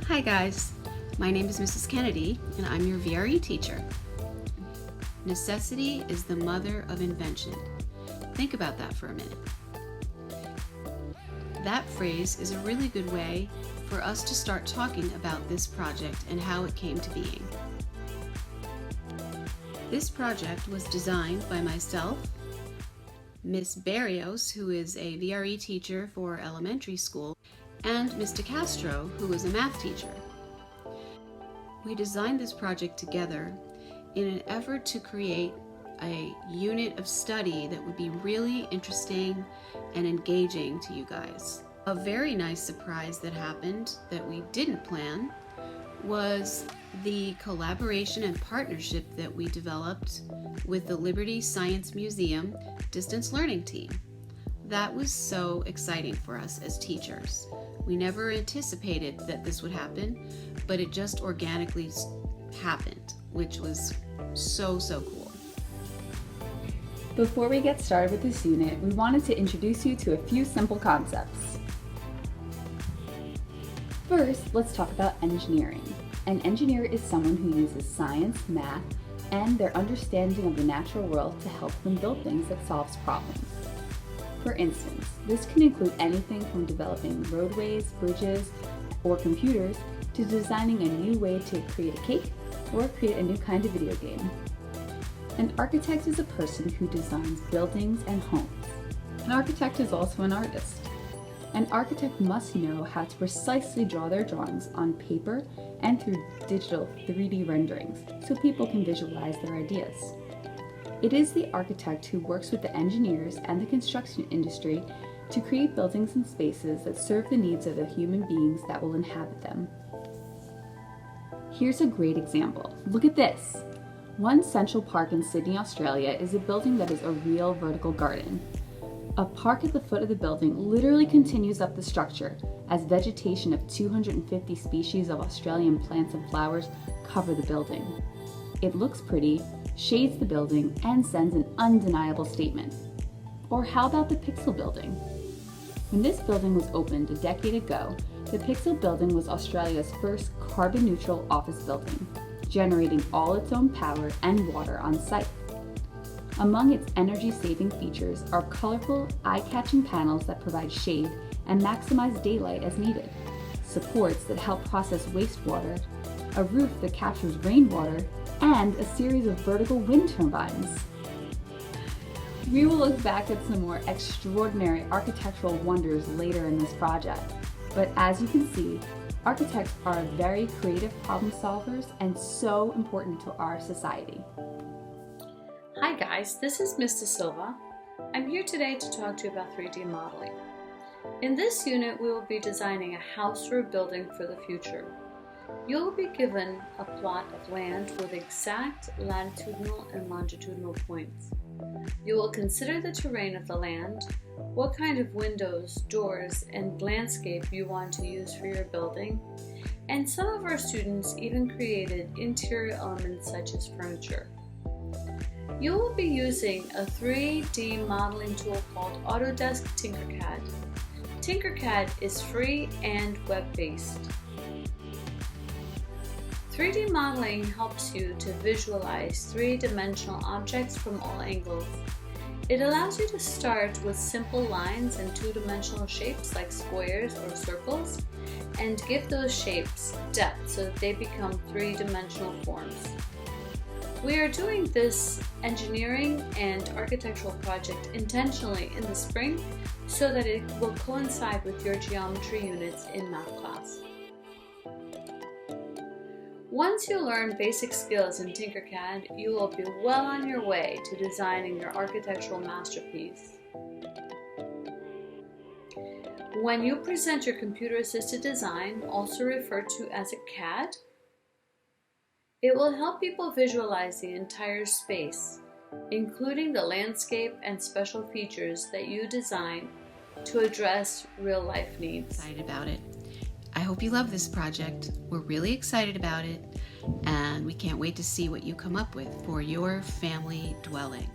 Hi guys, my name is Mrs. Kennedy and I'm your VRE teacher. Necessity is the mother of invention. Think about that for a minute. That phrase is a really good way for us to start talking about this project and how it came to being. This project was designed by myself, Miss Barrios, who is a VRE teacher for elementary school, and Mr. Castro, who is a math teacher. We designed this project together in an effort to create a unit of study that would be really interesting and engaging to you guys. A very nice surprise that happened that we didn't plan was the collaboration and partnership that we developed with the Liberty Science Museum distance learning team. That was so exciting for us as teachers. We never anticipated that this would happen, but it just organically happened, which was so cool. Before we get started with this unit, we wanted to introduce you to a few simple concepts. First, let's talk about engineering. An engineer is someone who uses science, math, and their understanding of the natural world to help them build things that solves problems. For instance, this can include anything from developing roadways, bridges, or computers to designing a new way to create a cake or create a new kind of video game. An architect is a person who designs buildings and homes. An architect is also an artist. An architect must know how to precisely draw their drawings on paper and through digital 3D renderings so people can visualize their ideas. It is the architect who works with the engineers and the construction industry to create buildings and spaces that serve the needs of the human beings that will inhabit them. Here's a great example. Look at this. One Central Park in Sydney, Australia is a building that is a real vertical garden. A park at the foot of the building literally continues up the structure as vegetation of 250 species of Australian plants and flowers cover the building. It looks pretty, shades the building, and sends an undeniable statement. Or how about the Pixel Building? When this building was opened a decade ago, the Pixel Building was Australia's first carbon-neutral office building, generating all its own power and water on site. Among its energy-saving features are colorful, eye-catching panels that provide shade and maximize daylight as needed, supports that help process wastewater, a roof that captures rainwater, and a series of vertical wind turbines. We will look back at some more extraordinary architectural wonders later in this project, but as you can see, architects are very creative problem solvers and so important to our society. Hi guys, this is Ms. De Silva. I'm here today to talk to you about 3D modeling. In this unit, we will be designing a house or a building for the future. You will be given a plot of land with exact latitudinal and longitudinal points. You will consider the terrain of the land, what kind of windows, doors, and landscape you want to use for your building, and some of our students even created interior elements such as furniture. You will be using a 3D modeling tool called Autodesk TINKERCAD. TINKERCAD is free and web-based. 3D modeling helps you to visualize three-dimensional objects from all angles. It allows you to start with simple lines and two-dimensional shapes like squares or circles and give those shapes depth so that they become three-dimensional forms. We are doing this engineering and architectural project intentionally in the spring so that it will coincide with your geometry units in math class. Once you learn basic skills in TINKERCAD, you will be well on your way to designing your architectural masterpiece. When you present your computer-assisted design, also referred to as a CAD, it will help people visualize the entire space, including the landscape and special features that you design to address real-life needs. Excited about it. I hope you love this project. We're really excited about it, and we can't wait to see what you come up with for your family dwelling.